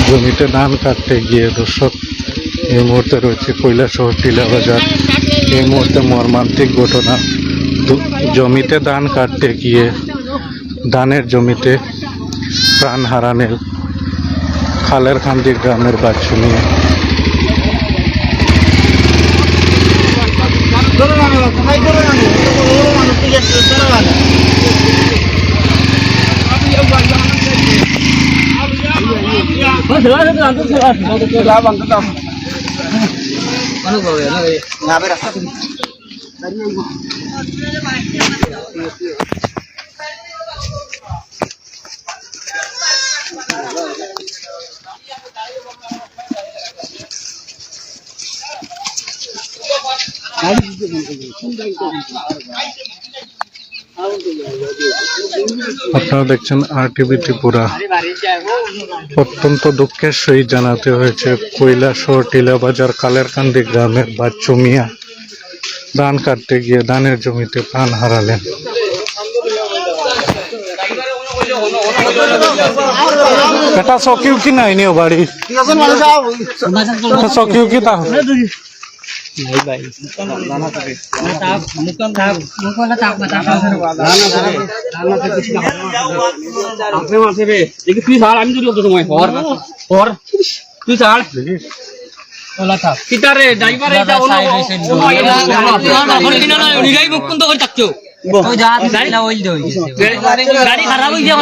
জমিতে ধান কাটতে গিয়ে দর্শক এই মুহূর্তে রয়েছে কৈলাসহর টিলা বাজার। এই মুহূর্তে মর্মান্তিক ঘটনা, জমিতে ধান কাটতে গিয়ে ধানের জমিতে প্রাণ হারানের খালেরখান্দি গ্রামের বাচ্চু নিয়ে। আপনারা দেখছেন RTV ত্রিপুরা। অত্যন্ত দুঃখের সহিত জানাতে হয়েছে কৈলাসহর টিলা বাজার কালেরকান্দি গ্রামের বাচ্চু মিয়া ধান কাটতে গিয়ে ধানের জমিতে প্রাণ হারালেন। এটা চকিও কি নাই নিও বাড়ি চকিও কি তা গাড়ি খারাপ হয়েছে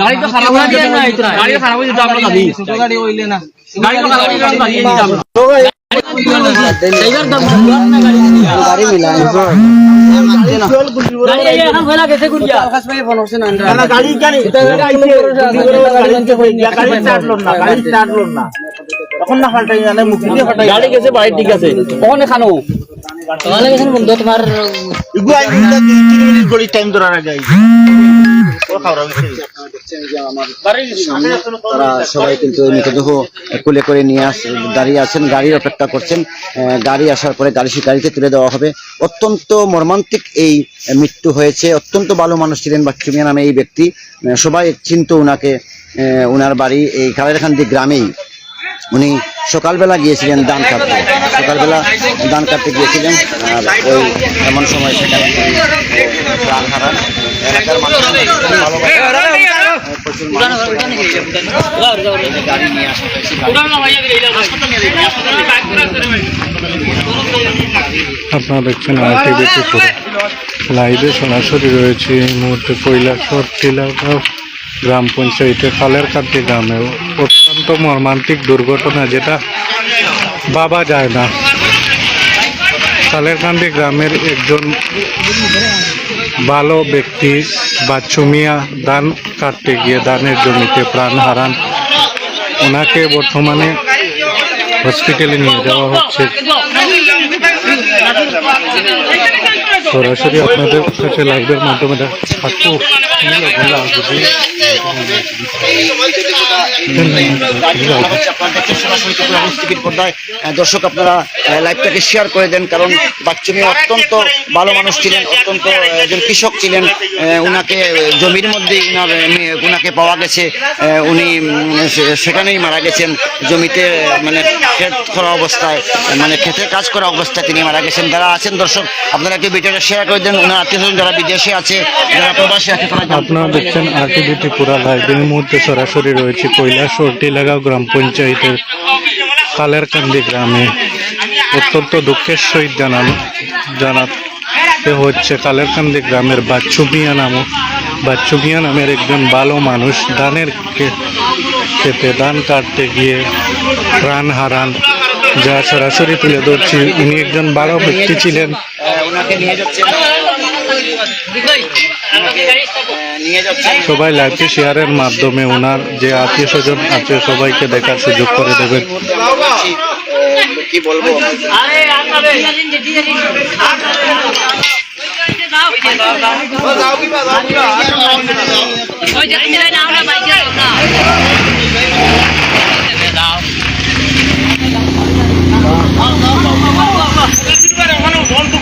গাড়ি তো খারাপ গাড়ি গেছে বাড়ি ঠিক আছে কখন খানো তোমার টাইম ধরার আগে তারা সবাই কিন্তু মৃতদেহ কোলে করে নিয়ে দাঁড়িয়ে আছেন, গাড়ির অপেক্ষা করছেন। গাড়ি আসার পরে গাড়িতে তুলে দেওয়া হবে। অত্যন্ত মর্মান্তিক এই মৃত্যু হয়েছে। অত্যন্ত ভালো মানুষ ছিলেন বাচ্চু মিয়া নামে এই ব্যক্তি। সবাই চিনতো উনাকে। উনার বাড়ি এই কালেরখান্দি গ্রামেই। উনি সকালবেলা গিয়েছিলেন ধান কাটতে, ধান কাটতে গিয়েছিলেন। আর ওই এমন সময় সেখানে প্রাণ হারান। এলাকার মানুষ আপনারা দেখছেন RTV ত্রিপুরা লাইভে সরাসরি রয়েছে এই মুহূর্তে কৈলাসহর টিলাগাঁও গ্রাম পঞ্চায়েতের কালেরকান্দি গ্রামে। অত্যন্ত মর্মান্তিক দুর্ঘটনা, যেটা ভাবা যায় না। কালেরকান্দি গ্রামের একজন ভালো ব্যক্তি বাচ্চু মিয়া ধান কাটতে গিয়ে ধানের জমিতে প্রাণ হারান। ওনাকে বর্তমানে হসপিটালে নিয়ে যাওয়া হচ্ছে। সরাসরি আপনাদের কাছে লাইভের মাধ্যমে দর্শক আপনারা লাইভটাকে শেয়ার করে দেন, কারণ বাচ্চু মিয়া অত্যন্ত ভালো মানুষ ছিলেন, অত্যন্ত একজন কৃষক ছিলেন। উনাকে জমির মধ্যে উনাকে পাওয়া গেছে। উনি সেখানেই মারা গেছেন, জমিতে মানে ক্ষেত করা অবস্থায়, মানে ক্ষেতে কাজ করা অবস্থায় তিনি মারা গেছেন। যারা আছেন দর্শক আপনারা একটু ভিডিওটা শেয়ার করে দেন। ওনার আত্মীয় যারা বিদেশে আছে, যারা প্রবাসী আছে, আপনারা দেখছেন RTV ত্রিপুরা লাইভ। এই মুহূর্তে সরাসরি রয়েছে কৈলাসহর টিলাগাঁও গ্রাম পঞ্চায়েতের কালেরকান্দি গ্রামে। অত্যন্ত দুঃখের সহিত জানাতে হচ্ছে কালেরকান্দি গ্রামের বাচ্চু মিয়া নামের একজন ভালো মানুষ ধানের খেতে ধান কাটতে গিয়ে প্রাণ হারান, যা সরাসরি তুলে ধরছি। উনি একজন ভালো ব্যক্তি ছিলেন। সবাই লাইভটি শেয়ারের মাধ্যমে ওনার যে আত্মীয় স্বজন আছে সবাইকে দেখার সুযোগ করে দেবেন। কি বলবো,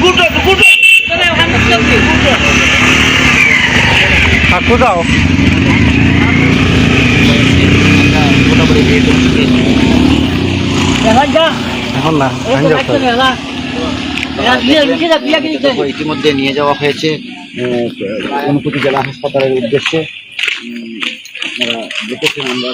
Good. কাকু যাও এখন না আমি যাবো। ইতিমধ্যে নিয়ে যাওয়া হয়েছে ঊনকোটি জেলা হাসপাতালের উদ্দেশ্যে। আপনারা দেখেছেন আমরা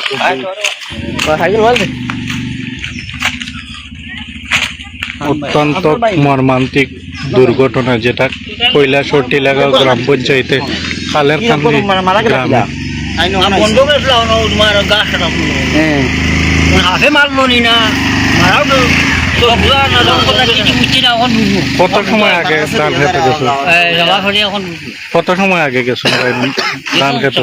অত্যন্ত মর্মান্তিক দুর্ঘটনা, যেটা কৈলাসহর টিলাগাঁও গ্রাম পঞ্চায়েতে খালের কান্দি গ্রামে। বন্ধ করেছিল তোমার গাছ হ্যাঁ হাফে মারলো নি না মারাও তো কত সময় আগে ধান খেতে গেছো? কত সময় আগে গেছো ধান খেতে?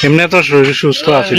এমনি তো শরীর সুস্থ আছে।